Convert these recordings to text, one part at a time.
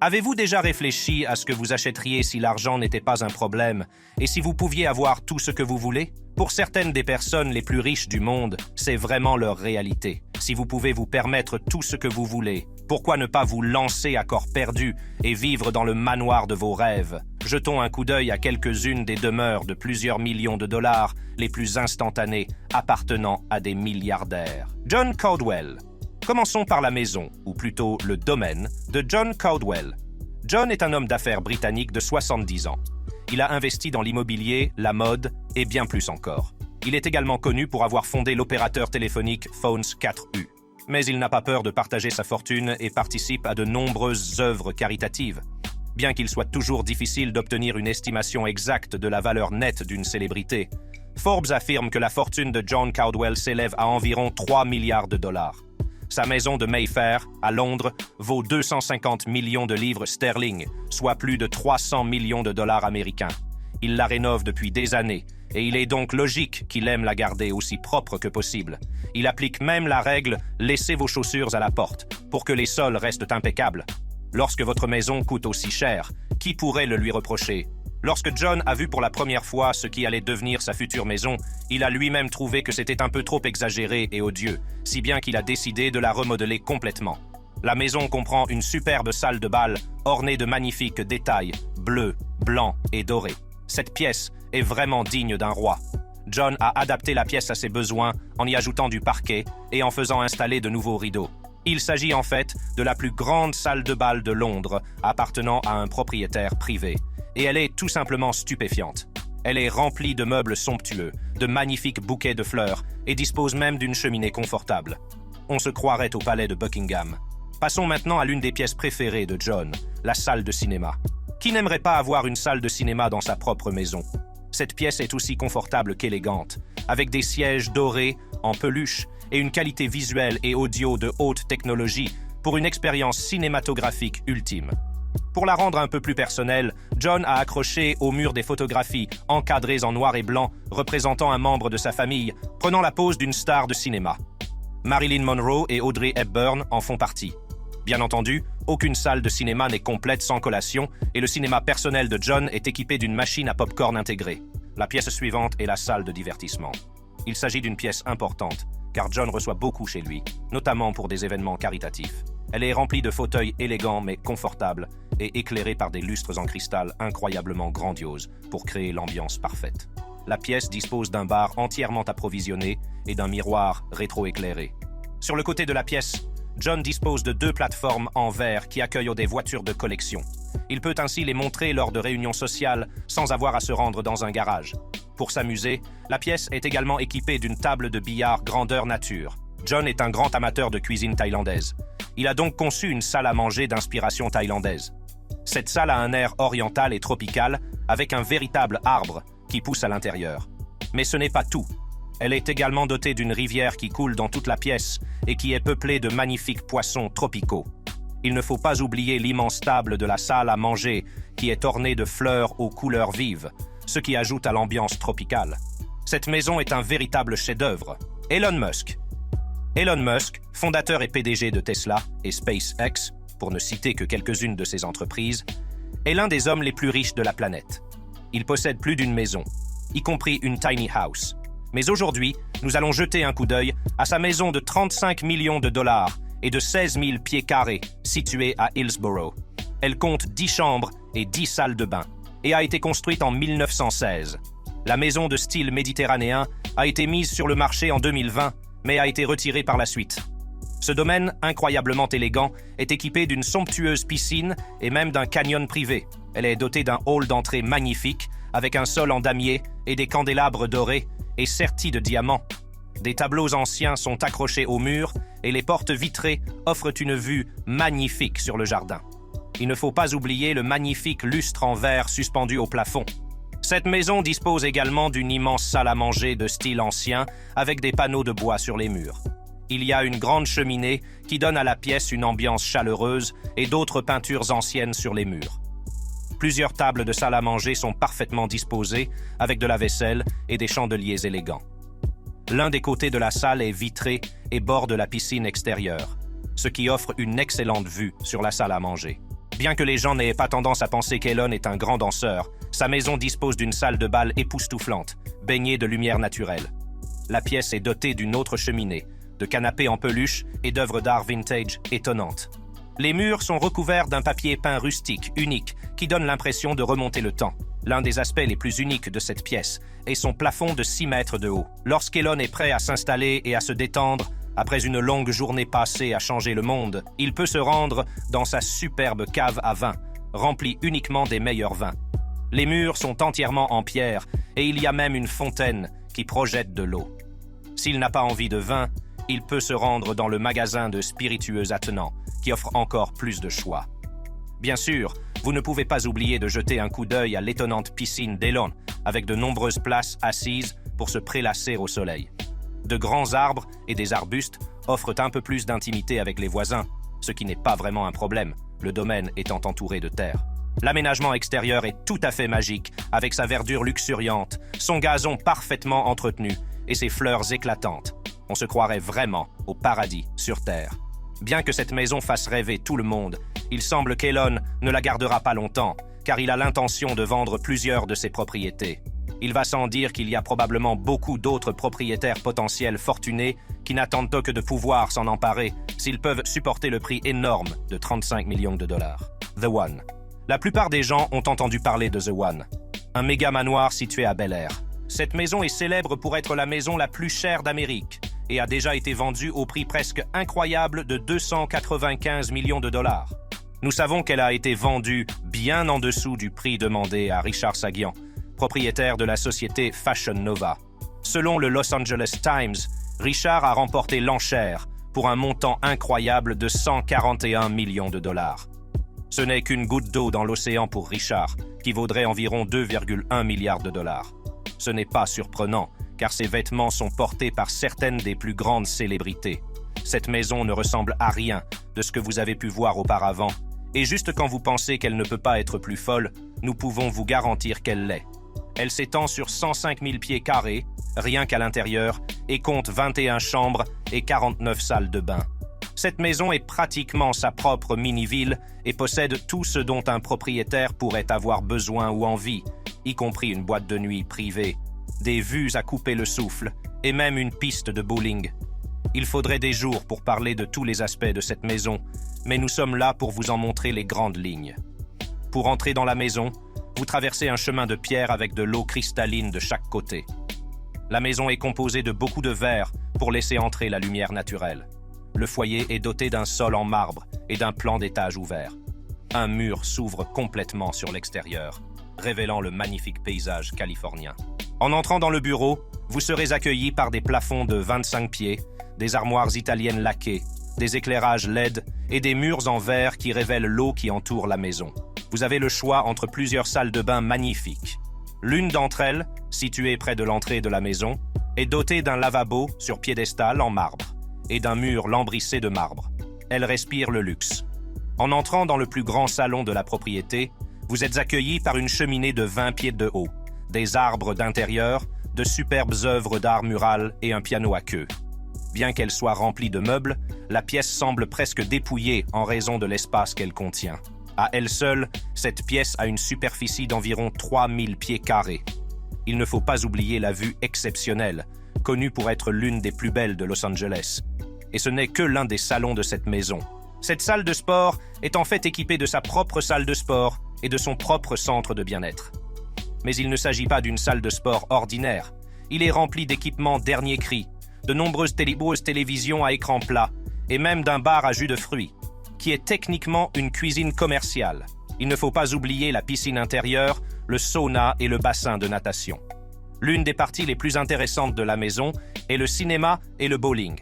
Avez-vous déjà réfléchi à ce que vous achèteriez si l'argent n'était pas un problème et si vous pouviez avoir tout ce que vous voulez? Pour certaines des personnes les plus riches du monde, c'est vraiment leur réalité. Si vous pouvez vous permettre tout ce que vous voulez, pourquoi ne pas vous lancer à corps perdu et vivre dans le manoir de vos rêves? Jetons un coup d'œil à quelques-unes des demeures de plusieurs millions de dollars les plus instantanées appartenant à des milliardaires. John Caldwell. Commençons par la maison, ou plutôt le domaine, de John Caldwell. John est un homme d'affaires britannique de 70 ans. Il a investi dans l'immobilier, la mode et bien plus encore. Il est également connu pour avoir fondé l'opérateur téléphonique Phones 4U. Mais il n'a pas peur de partager sa fortune et participe à de nombreuses œuvres caritatives. Bien qu'il soit toujours difficile d'obtenir une estimation exacte de la valeur nette d'une célébrité, Forbes affirme que la fortune de John Caldwell s'élève à environ 3 milliards de dollars. Sa maison de Mayfair, à Londres, vaut 250 millions de livres sterling, soit plus de 300 millions de dollars américains. Il la rénove depuis des années, et il est donc logique qu'il aime la garder aussi propre que possible. Il applique même la règle « laissez vos chaussures à la porte » pour que les sols restent impeccables. Lorsque votre maison coûte aussi cher, qui pourrait le lui reprocher? Lorsque John a vu pour la première fois ce qui allait devenir sa future maison, il a lui-même trouvé que c'était un peu trop exagéré et odieux, si bien qu'il a décidé de la remodeler complètement. La maison comprend une superbe salle de bal ornée de magnifiques détails bleus, blancs et dorés. Cette pièce est vraiment digne d'un roi. John a adapté la pièce à ses besoins en y ajoutant du parquet et en faisant installer de nouveaux rideaux. Il s'agit en fait de la plus grande salle de bal de Londres appartenant à un propriétaire privé. Et elle est tout simplement stupéfiante. Elle est remplie de meubles somptueux, de magnifiques bouquets de fleurs et dispose même d'une cheminée confortable. On se croirait au palais de Buckingham. Passons maintenant à l'une des pièces préférées de John, la salle de cinéma. Qui n'aimerait pas avoir une salle de cinéma dans sa propre maison? Cette pièce est aussi confortable qu'élégante, avec des sièges dorés, en peluche, et une qualité visuelle et audio de haute technologie pour une expérience cinématographique ultime. Pour la rendre un peu plus personnelle, John a accroché au mur des photographies encadrées en noir et blanc représentant un membre de sa famille prenant la pose d'une star de cinéma. Marilyn Monroe et Audrey Hepburn en font partie. Bien entendu, aucune salle de cinéma n'est complète sans collation et le cinéma personnel de John est équipé d'une machine à pop-corn intégrée. La pièce suivante est la salle de divertissement. Il s'agit d'une pièce importante, car John reçoit beaucoup chez lui, notamment pour des événements caritatifs. Elle est remplie de fauteuils élégants mais confortables et éclairée par des lustres en cristal incroyablement grandioses pour créer l'ambiance parfaite. La pièce dispose d'un bar entièrement approvisionné et d'un miroir rétroéclairé. Sur le côté de la pièce, John dispose de 2 plateformes en verre qui accueillent des voitures de collection. Il peut ainsi les montrer lors de réunions sociales sans avoir à se rendre dans un garage. Pour s'amuser, la pièce est également équipée d'une table de billard grandeur nature. John est un grand amateur de cuisine thaïlandaise. Il a donc conçu une salle à manger d'inspiration thaïlandaise. Cette salle a un air oriental et tropical, avec un véritable arbre qui pousse à l'intérieur. Mais ce n'est pas tout. Elle est également dotée d'une rivière qui coule dans toute la pièce et qui est peuplée de magnifiques poissons tropicaux. Il ne faut pas oublier l'immense table de la salle à manger qui est ornée de fleurs aux couleurs vives, ce qui ajoute à l'ambiance tropicale. Cette maison est un véritable chef-d'œuvre. Elon Musk, fondateur et PDG de Tesla et SpaceX, pour ne citer que quelques-unes de ses entreprises, est l'un des hommes les plus riches de la planète. Il possède plus d'une maison, y compris une tiny house. Mais aujourd'hui, nous allons jeter un coup d'œil à sa maison de 35 millions de dollars et de 16 000 pieds carrés située à Hillsborough. Elle compte 10 chambres et 10 salles de bain et a été construite en 1916. La maison de style méditerranéen a été mise sur le marché en 2020, mais a été retirée par la suite. Ce domaine, incroyablement élégant, est équipé d'une somptueuse piscine et même d'un canyon privé. Elle est dotée d'un hall d'entrée magnifique, avec un sol en damier et des candélabres dorés et sertis de diamants. Des tableaux anciens sont accrochés au mur et les portes vitrées offrent une vue magnifique sur le jardin. Il ne faut pas oublier le magnifique lustre en verre suspendu au plafond. Cette maison dispose également d'une immense salle à manger de style ancien avec des panneaux de bois sur les murs. Il y a une grande cheminée qui donne à la pièce une ambiance chaleureuse et d'autres peintures anciennes sur les murs. Plusieurs tables de salle à manger sont parfaitement disposées avec de la vaisselle et des chandeliers élégants. L'un des côtés de la salle est vitré et borde la piscine extérieure, ce qui offre une excellente vue sur la salle à manger. Bien que les gens n'aient pas tendance à penser qu'Elon est un grand danseur, sa maison dispose d'une salle de bal époustouflante, baignée de lumière naturelle. La pièce est dotée d'une autre cheminée, de canapés en peluche et d'œuvres d'art vintage étonnantes. Les murs sont recouverts d'un papier peint rustique, unique, qui donne l'impression de remonter le temps. L'un des aspects les plus uniques de cette pièce est son plafond de 6 mètres de haut. Lorsqu'Elon est prêt à s'installer et à se détendre, après une longue journée passée à changer le monde, il peut se rendre dans sa superbe cave à vin, remplie uniquement des meilleurs vins. Les murs sont entièrement en pierre et il y a même une fontaine qui projette de l'eau. S'il n'a pas envie de vin, il peut se rendre dans le magasin de spiritueux attenants, qui offre encore plus de choix. Bien sûr, vous ne pouvez pas oublier de jeter un coup d'œil à l'étonnante piscine d'Elon, avec de nombreuses places assises pour se prélasser au soleil. De grands arbres et des arbustes offrent un peu plus d'intimité avec les voisins, ce qui n'est pas vraiment un problème, le domaine étant entouré de terre. L'aménagement extérieur est tout à fait magique, avec sa verdure luxuriante, son gazon parfaitement entretenu et ses fleurs éclatantes. On se croirait vraiment au paradis sur Terre. Bien que cette maison fasse rêver tout le monde, il semble qu'Elon ne la gardera pas longtemps, car il a l'intention de vendre plusieurs de ses propriétés. Il va sans dire qu'il y a probablement beaucoup d'autres propriétaires potentiels fortunés qui n'attendent que de pouvoir s'en emparer s'ils peuvent supporter le prix énorme de 35 millions de dollars. The One. La plupart des gens ont entendu parler de The One, un méga manoir situé à Bel Air. Cette maison est célèbre pour être la maison la plus chère d'Amérique et a déjà été vendue au prix presque incroyable de 295 millions de dollars. Nous savons qu'elle a été vendue bien en dessous du prix demandé à Richard Saguian, propriétaire de la société Fashion Nova. Selon le Los Angeles Times, Richard a remporté l'enchère pour un montant incroyable de 141 millions de dollars. Ce n'est qu'une goutte d'eau dans l'océan pour Richard, qui vaudrait environ 2,1 milliards de dollars. Ce n'est pas surprenant, car ses vêtements sont portés par certaines des plus grandes célébrités. Cette maison ne ressemble à rien de ce que vous avez pu voir auparavant, et juste quand vous pensez qu'elle ne peut pas être plus folle, nous pouvons vous garantir qu'elle l'est. Elle s'étend sur 105 000 pieds carrés, rien qu'à l'intérieur, et compte 21 chambres et 49 salles de bain. Cette maison est pratiquement sa propre mini-ville et possède tout ce dont un propriétaire pourrait avoir besoin ou envie, y compris une boîte de nuit privée, des vues à couper le souffle et même une piste de bowling. Il faudrait des jours pour parler de tous les aspects de cette maison, mais nous sommes là pour vous en montrer les grandes lignes. Pour entrer dans la maison, vous traversez un chemin de pierre avec de l'eau cristalline de chaque côté. La maison est composée de beaucoup de verre pour laisser entrer la lumière naturelle. Le foyer est doté d'un sol en marbre et d'un plan d'étage ouvert. Un mur s'ouvre complètement sur l'extérieur, révélant le magnifique paysage californien. En entrant dans le bureau, vous serez accueilli par des plafonds de 25 pieds, des armoires italiennes laquées, des éclairages LED et des murs en verre qui révèlent l'eau qui entoure la maison. Vous avez le choix entre plusieurs salles de bain magnifiques. L'une d'entre elles, située près de l'entrée de la maison, est dotée d'un lavabo sur piédestal en marbre et d'un mur lambrissé de marbre. Elle respire le luxe. En entrant dans le plus grand salon de la propriété, vous êtes accueilli par une cheminée de 20 pieds de haut, des arbres d'intérieur, de superbes œuvres d'art mural et un piano à queue. Bien qu'elle soit remplie de meubles, la pièce semble presque dépouillée en raison de l'espace qu'elle contient. À elle seule, cette pièce a une superficie d'environ 3000 pieds carrés. Il ne faut pas oublier la vue exceptionnelle, connue pour être l'une des plus belles de Los Angeles. Et ce n'est que l'un des salons de cette maison. Cette salle de sport est en fait équipée de sa propre salle de sport et de son propre centre de bien-être. Mais il ne s'agit pas d'une salle de sport ordinaire. Il est rempli d'équipements dernier cri, de nombreuses télévisions à écran plat et même d'un bar à jus de fruits, qui est techniquement une cuisine commerciale. Il ne faut pas oublier la piscine intérieure, le sauna et le bassin de natation. L'une des parties les plus intéressantes de la maison est le cinéma et le bowling.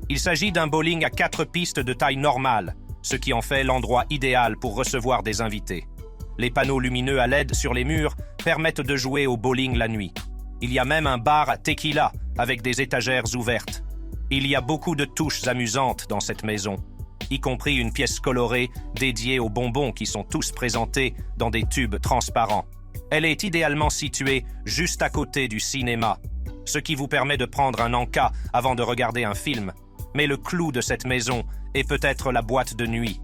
Il s'agit d'un bowling à 4 pistes de taille normale, ce qui en fait l'endroit idéal pour recevoir des invités. Les panneaux lumineux à LED sur les murs permettent de jouer au bowling la nuit. Il y a même un bar à tequila avec des étagères ouvertes. Il y a beaucoup de touches amusantes dans cette maison, y compris une pièce colorée dédiée aux bonbons qui sont tous présentés dans des tubes transparents. Elle est idéalement située juste à côté du cinéma, ce qui vous permet de prendre un encas avant de regarder un film. Mais le clou de cette maison est peut-être la boîte de nuit.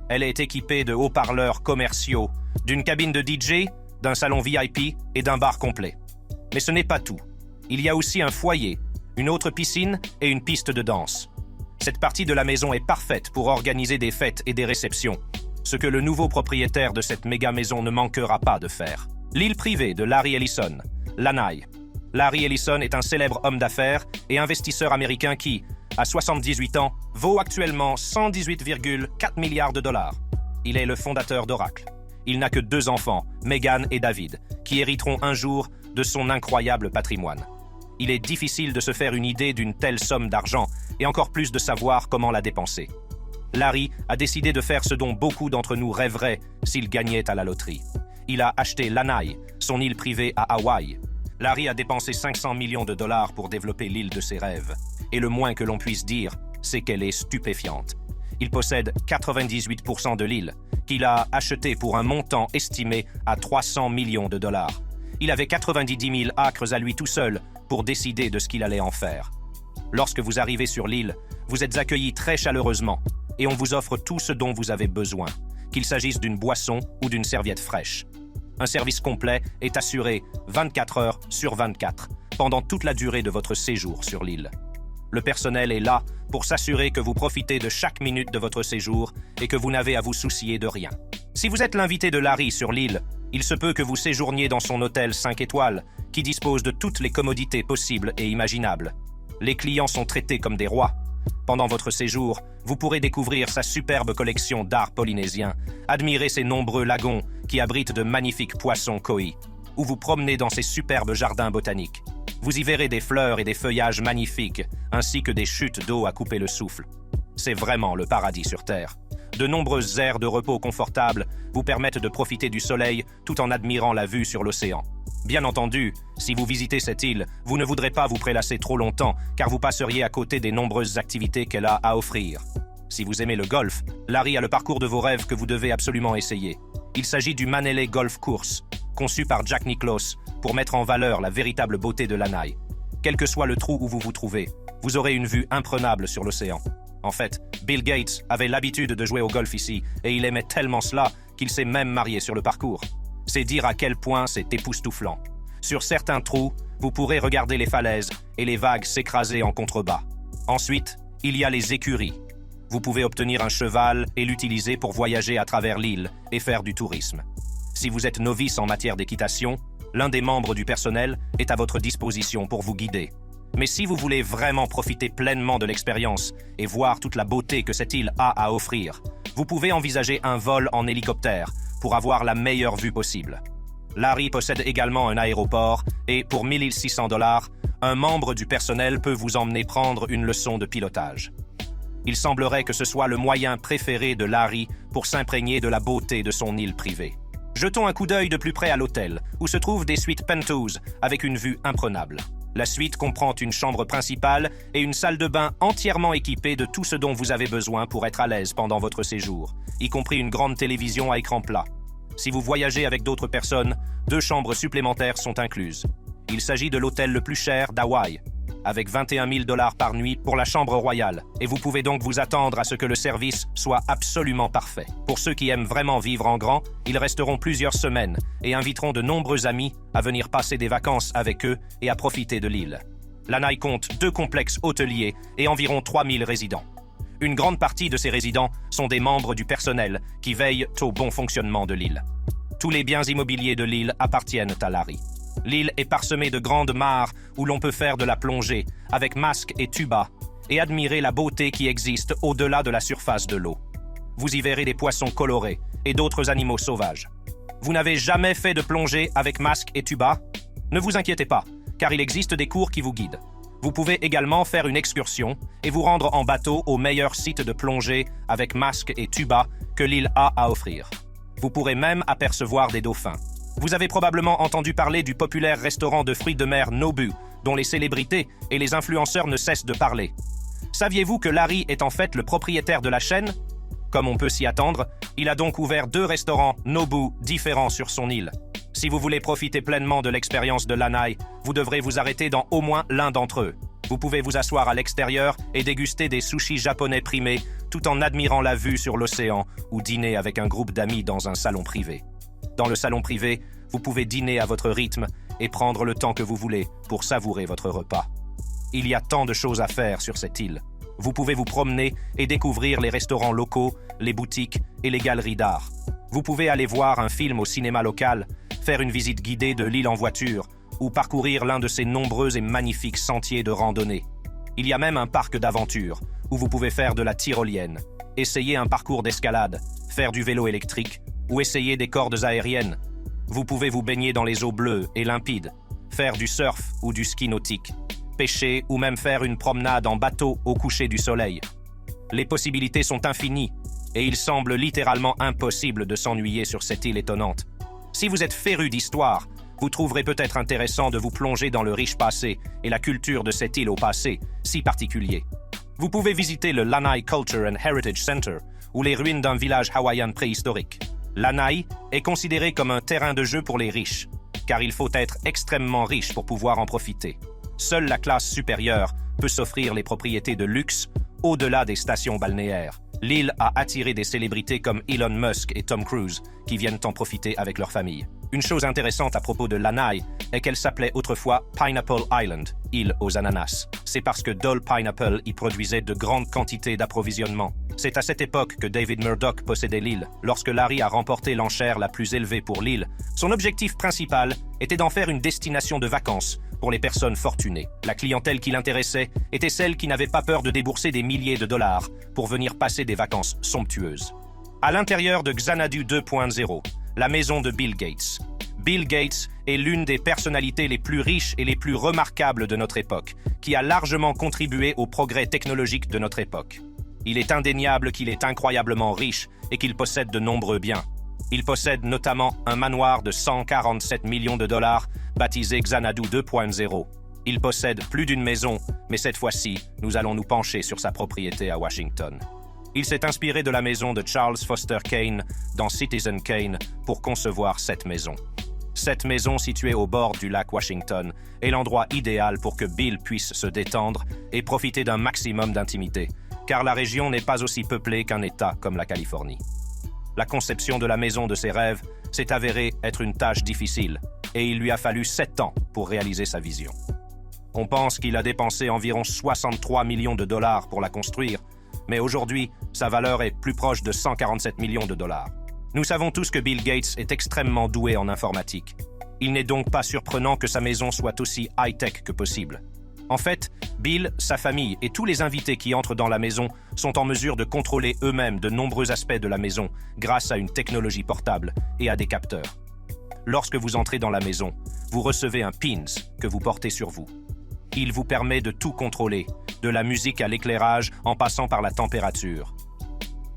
Elle est équipée de haut-parleurs commerciaux, d'une cabine de DJ, d'un salon VIP et d'un bar complet. Mais ce n'est pas tout. Il y a aussi un foyer, une autre piscine et une piste de danse. Cette partie de la maison est parfaite pour organiser des fêtes et des réceptions, ce que le nouveau propriétaire de cette méga maison ne manquera pas de faire. L'île privée de Larry Ellison, Lanai. Larry Ellison est un célèbre homme d'affaires et investisseur américain qui, à 78 ans, vaut actuellement 118,4 milliards de dollars. Il est le fondateur d'Oracle. Il n'a que 2 enfants, Megan et David, qui hériteront un jour de son incroyable patrimoine. Il est difficile de se faire une idée d'une telle somme d'argent et encore plus de savoir comment la dépenser. Larry a décidé de faire ce dont beaucoup d'entre nous rêveraient s'il gagnait à la loterie. Il a acheté Lanai, son île privée à Hawaï. Larry a dépensé 500 millions de dollars pour développer l'île de ses rêves. Et le moins que l'on puisse dire, c'est qu'elle est stupéfiante. Il possède 98% de l'île, qu'il a achetée pour un montant estimé à 300 millions de dollars. Il avait 90 000 acres à lui tout seul pour décider de ce qu'il allait en faire. Lorsque vous arrivez sur l'île, vous êtes accueillis très chaleureusement et on vous offre tout ce dont vous avez besoin, qu'il s'agisse d'une boisson ou d'une serviette fraîche. Un service complet est assuré 24 heures sur 24 pendant toute la durée de votre séjour sur l'île. Le personnel est là pour s'assurer que vous profitez de chaque minute de votre séjour et que vous n'avez à vous soucier de rien. Si vous êtes l'invité de Larry sur l'île, il se peut que vous séjourniez dans son hôtel 5 étoiles qui dispose de toutes les commodités possibles et imaginables. Les clients sont traités comme des rois. Pendant votre séjour, vous pourrez découvrir sa superbe collection d'art polynésien, admirer ses nombreux lagons qui abritent de magnifiques poissons koi, ou vous promener dans ses superbes jardins botaniques. Vous y verrez des fleurs et des feuillages magnifiques, ainsi que des chutes d'eau à couper le souffle. C'est vraiment le paradis sur Terre. De nombreuses aires de repos confortables vous permettent de profiter du soleil tout en admirant la vue sur l'océan. Bien entendu, si vous visitez cette île, vous ne voudrez pas vous prélasser trop longtemps car vous passeriez à côté des nombreuses activités qu'elle a à offrir. Si vous aimez le golf, Larry a le parcours de vos rêves que vous devez absolument essayer. Il s'agit du Manele Golf Course, conçu par Jack Nicklaus pour mettre en valeur la véritable beauté de Lanai. Quel que soit le trou où vous vous trouvez, vous aurez une vue imprenable sur l'océan. En fait, Bill Gates avait l'habitude de jouer au golf ici et il aimait tellement cela qu'il s'est même marié sur le parcours. C'est dire à quel point c'est époustouflant. Sur certains trous, vous pourrez regarder les falaises et les vagues s'écraser en contrebas. Ensuite, il y a les écuries. Vous pouvez obtenir un cheval et l'utiliser pour voyager à travers l'île et faire du tourisme. Si vous êtes novice en matière d'équitation, l'un des membres du personnel est à votre disposition pour vous guider. Mais si vous voulez vraiment profiter pleinement de l'expérience et voir toute la beauté que cette île a à offrir, vous pouvez envisager un vol en hélicoptère pour avoir la meilleure vue possible. Larry possède également un aéroport et, pour 1 600 $, un membre du personnel peut vous emmener prendre une leçon de pilotage. Il semblerait que ce soit le moyen préféré de Larry pour s'imprégner de la beauté de son île privée. Jetons un coup d'œil de plus près à l'hôtel, où se trouvent des suites penthouse avec une vue imprenable. La suite comprend une chambre principale et une salle de bain entièrement équipée de tout ce dont vous avez besoin pour être à l'aise pendant votre séjour, y compris une grande télévision à écran plat. Si vous voyagez avec d'autres personnes, 2 chambres supplémentaires sont incluses. Il s'agit de l'hôtel le plus cher d'Hawaï, avec 21 000 $ par nuit pour la chambre royale, et vous pouvez donc vous attendre à ce que le service soit absolument parfait. Pour ceux qui aiment vraiment vivre en grand, ils resteront plusieurs semaines et inviteront de nombreux amis à venir passer des vacances avec eux et à profiter de l'île. Lanai compte 2 complexes hôteliers et environ 3 000 résidents. Une grande partie de ces résidents sont des membres du personnel qui veillent au bon fonctionnement de l'île. Tous les biens immobiliers de l'île appartiennent à Larry. L'île est parsemée de grandes mares où l'on peut faire de la plongée avec masque et tuba et admirer la beauté qui existe au-delà de la surface de l'eau. Vous y verrez des poissons colorés et d'autres animaux sauvages. Vous n'avez jamais fait de plongée avec masque et tuba? Ne vous inquiétez pas, car il existe des cours qui vous guident. Vous pouvez également faire une excursion et vous rendre en bateau au meilleur site de plongée avec masque et tuba que l'île a à offrir. Vous pourrez même apercevoir des dauphins. Vous avez probablement entendu parler du populaire restaurant de fruits de mer Nobu, dont les célébrités et les influenceurs ne cessent de parler. Saviez-vous que Larry est en fait le propriétaire de la chaîne? Comme on peut s'y attendre, il a donc ouvert 2 restaurants Nobu différents sur son île. Si vous voulez profiter pleinement de l'expérience de Lanai, vous devrez vous arrêter dans au moins l'un d'entre eux. Vous pouvez vous asseoir à l'extérieur et déguster des sushis japonais primés tout en admirant la vue sur l'océan ou dîner avec un groupe d'amis dans un salon privé. Dans le salon privé, vous pouvez dîner à votre rythme et prendre le temps que vous voulez pour savourer votre repas. Il y a tant de choses à faire sur cette île. Vous pouvez vous promener et découvrir les restaurants locaux, les boutiques et les galeries d'art. Vous pouvez aller voir un film au cinéma local, faire une visite guidée de l'île en voiture ou parcourir l'un de ses nombreux et magnifiques sentiers de randonnée. Il y a même un parc d'aventure où vous pouvez faire de la tyrolienne, essayer un parcours d'escalade, faire du vélo électrique ou essayer des cordes aériennes. Vous pouvez vous baigner dans les eaux bleues et limpides, faire du surf ou du ski nautique, pêcher ou même faire une promenade en bateau au coucher du soleil. Les possibilités sont infinies et il semble littéralement impossible de s'ennuyer sur cette île étonnante. Si vous êtes féru d'histoire, vous trouverez peut-être intéressant de vous plonger dans le riche passé et la culture de cette île au passé, si particulier. Vous pouvez visiter le Lanai Culture and Heritage Center ou les ruines d'un village hawaïen préhistorique. Lanai est considéré comme un terrain de jeu pour les riches, car il faut être extrêmement riche pour pouvoir en profiter. Seule la classe supérieure peut s'offrir les propriétés de luxe au-delà des stations balnéaires. L'île a attiré des célébrités comme Elon Musk et Tom Cruise, qui viennent en profiter avec leur famille. Une chose intéressante à propos de Lanai est qu'elle s'appelait autrefois Pineapple Island, île aux ananas. C'est parce que Dole Pineapple y produisait de grandes quantités d'approvisionnement. C'est à cette époque que David Murdoch possédait l'île. Lorsque Larry a remporté l'enchère la plus élevée pour l'île, son objectif principal était d'en faire une destination de vacances pour les personnes fortunées. La clientèle qui l'intéressait était celle qui n'avait pas peur de débourser des milliers de dollars pour venir passer des vacances somptueuses. À l'intérieur de Xanadu 2.0, la maison de Bill Gates. Bill Gates est l'une des personnalités les plus riches et les plus remarquables de notre époque, qui a largement contribué au progrès technologique de notre époque. Il est indéniable qu'il est incroyablement riche et qu'il possède de nombreux biens. Il possède notamment un manoir de 147 millions de dollars, baptisé Xanadu 2.0. Il possède plus d'une maison, mais cette fois-ci, nous allons nous pencher sur sa propriété à Washington. Il s'est inspiré de la maison de Charles Foster Kane dans Citizen Kane pour concevoir cette maison. Cette maison située au bord du lac Washington est l'endroit idéal pour que Bill puisse se détendre et profiter d'un maximum d'intimité, car la région n'est pas aussi peuplée qu'un État comme la Californie. La conception de la maison de ses rêves s'est avérée être une tâche difficile, et il lui a fallu 7 ans pour réaliser sa vision. On pense qu'il a dépensé environ 63 millions de dollars pour la construire, mais aujourd'hui, sa valeur est plus proche de 147 millions de dollars. Nous savons tous que Bill Gates est extrêmement doué en informatique. Il n'est donc pas surprenant que sa maison soit aussi high-tech que possible. En fait, Bill, sa famille et tous les invités qui entrent dans la maison sont en mesure de contrôler eux-mêmes de nombreux aspects de la maison grâce à une technologie portable et à des capteurs. Lorsque vous entrez dans la maison, vous recevez un pins que vous portez sur vous. Il vous permet de tout contrôler, de la musique à l'éclairage en passant par la température.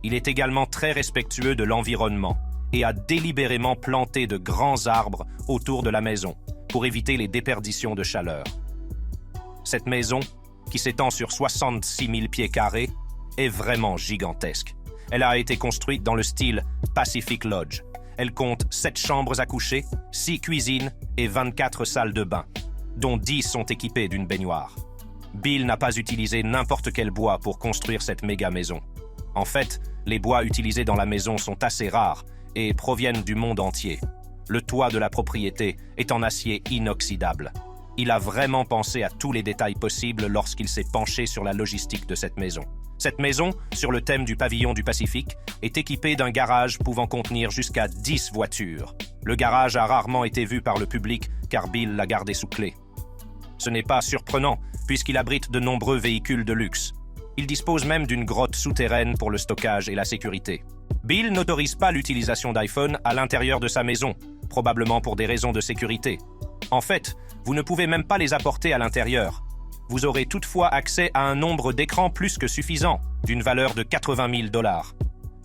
Il est également très respectueux de l'environnement et a délibérément planté de grands arbres autour de la maison pour éviter les déperditions de chaleur. Cette maison, qui s'étend sur 66 000 pieds carrés, est vraiment gigantesque. Elle a été construite dans le style Pacific Lodge. Elle compte 7 chambres à coucher, 6 cuisines et 24 salles de bain, dont 10 sont équipées d'une baignoire. Bill n'a pas utilisé n'importe quel bois pour construire cette méga maison. En fait, les bois utilisés dans la maison sont assez rares et proviennent du monde entier. Le toit de la propriété est en acier inoxydable. Il a vraiment pensé à tous les détails possibles lorsqu'il s'est penché sur la logistique de cette maison. Cette maison, sur le thème du pavillon du Pacifique, est équipée d'un garage pouvant contenir jusqu'à 10 voitures. Le garage a rarement été vu par le public car Bill l'a gardé sous clé. Ce n'est pas surprenant, puisqu'il abrite de nombreux véhicules de luxe. Il dispose même d'une grotte souterraine pour le stockage et la sécurité. Bill n'autorise pas l'utilisation d'iPhone à l'intérieur de sa maison, probablement pour des raisons de sécurité. En fait, vous ne pouvez même pas les apporter à l'intérieur. Vous aurez toutefois accès à un nombre d'écrans plus que suffisant, d'une valeur de 80 000 dollars.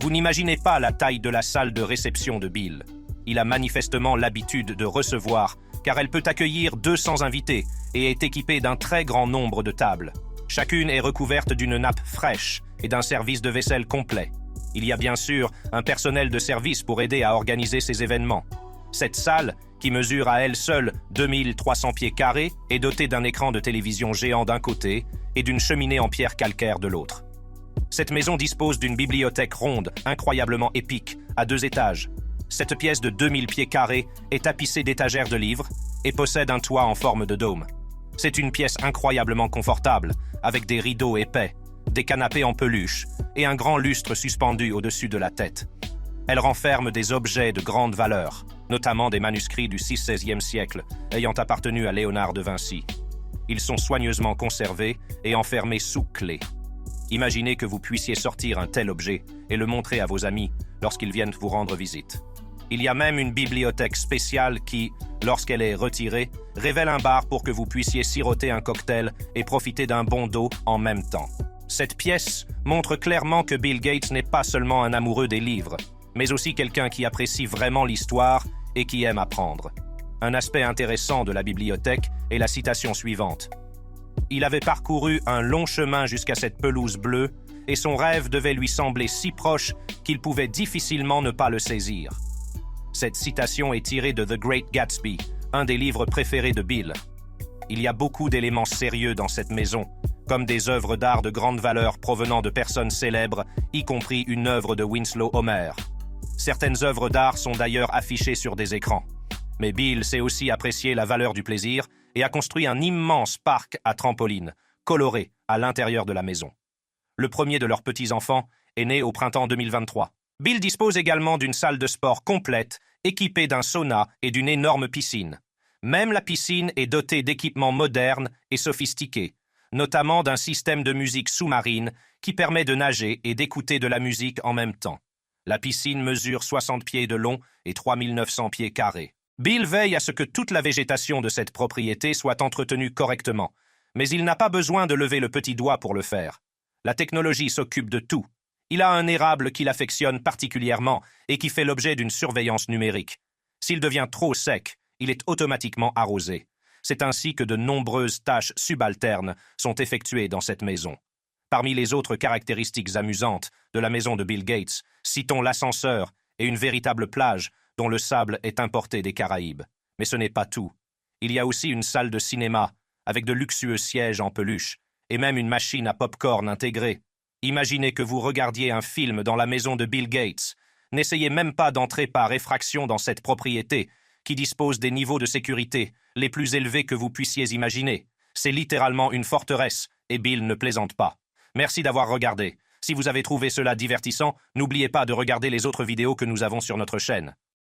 Vous n'imaginez pas la taille de la salle de réception de Bill. Il a manifestement l'habitude de recevoir, car elle peut accueillir 200 invités et est équipée d'un très grand nombre de tables. Chacune est recouverte d'une nappe fraîche et d'un service de vaisselle complet. Il y a bien sûr un personnel de service pour aider à organiser ces événements. Cette salle, qui mesure à elle seule 2300 pieds carrés, est dotée d'un écran de télévision géant d'un côté et d'une cheminée en pierre calcaire de l'autre. Cette maison dispose d'une bibliothèque ronde, incroyablement épique, à 2 étages. Cette pièce de 2000 pieds carrés est tapissée d'étagères de livres et possède un toit en forme de dôme. C'est une pièce incroyablement confortable, avec des rideaux épais, des canapés en peluche et un grand lustre suspendu au-dessus de la tête. Elle renferme des objets de grande valeur, notamment des manuscrits du 6-16e siècle ayant appartenu à Léonard de Vinci. Ils sont soigneusement conservés et enfermés sous clé. Imaginez que vous puissiez sortir un tel objet et le montrer à vos amis lorsqu'ils viennent vous rendre visite. Il y a même une bibliothèque spéciale qui, lorsqu'elle est retirée, révèle un bar pour que vous puissiez siroter un cocktail et profiter d'un bon d'eau en même temps. Cette pièce montre clairement que Bill Gates n'est pas seulement un amoureux des livres, mais aussi quelqu'un qui apprécie vraiment l'histoire et qui aime apprendre. Un aspect intéressant de la bibliothèque est la citation suivante. Il avait parcouru un long chemin jusqu'à cette pelouse bleue et son rêve devait lui sembler si proche qu'il pouvait difficilement ne pas le saisir. Cette citation est tirée de The Great Gatsby, un des livres préférés de Bill. Il y a beaucoup d'éléments sérieux dans cette maison, comme des œuvres d'art de grande valeur provenant de personnes célèbres, y compris une œuvre de Winslow Homer. Certaines œuvres d'art sont d'ailleurs affichées sur des écrans. Mais Bill sait aussi apprécier la valeur du plaisir et a construit un immense parc à trampoline, coloré, à l'intérieur de la maison. Le premier de leurs petits-enfants est né au printemps 2023. Bill dispose également d'une salle de sport complète, équipée d'un sauna et d'une énorme piscine. Même la piscine est dotée d'équipements modernes et sophistiqués, notamment d'un système de musique sous-marine qui permet de nager et d'écouter de la musique en même temps. La piscine mesure 60 pieds de long et 3900 pieds carrés. Bill veille à ce que toute la végétation de cette propriété soit entretenue correctement, mais il n'a pas besoin de lever le petit doigt pour le faire. La technologie s'occupe de tout. Il a un érable qu'il affectionne particulièrement et qui fait l'objet d'une surveillance numérique. S'il devient trop sec, il est automatiquement arrosé. C'est ainsi que de nombreuses tâches subalternes sont effectuées dans cette maison. Parmi les autres caractéristiques amusantes de la maison de Bill Gates, citons l'ascenseur et une véritable plage dont le sable est importé des Caraïbes. Mais ce n'est pas tout. Il y a aussi une salle de cinéma avec de luxueux sièges en peluche et même une machine à pop-corn intégrée. Imaginez que vous regardiez un film dans la maison de Bill Gates. N'essayez même pas d'entrer par effraction dans cette propriété qui dispose des niveaux de sécurité les plus élevés que vous puissiez imaginer. C'est littéralement une forteresse et Bill ne plaisante pas. Merci d'avoir regardé. Si vous avez trouvé cela divertissant, n'oubliez pas de regarder les autres vidéos que nous avons sur notre chaîne.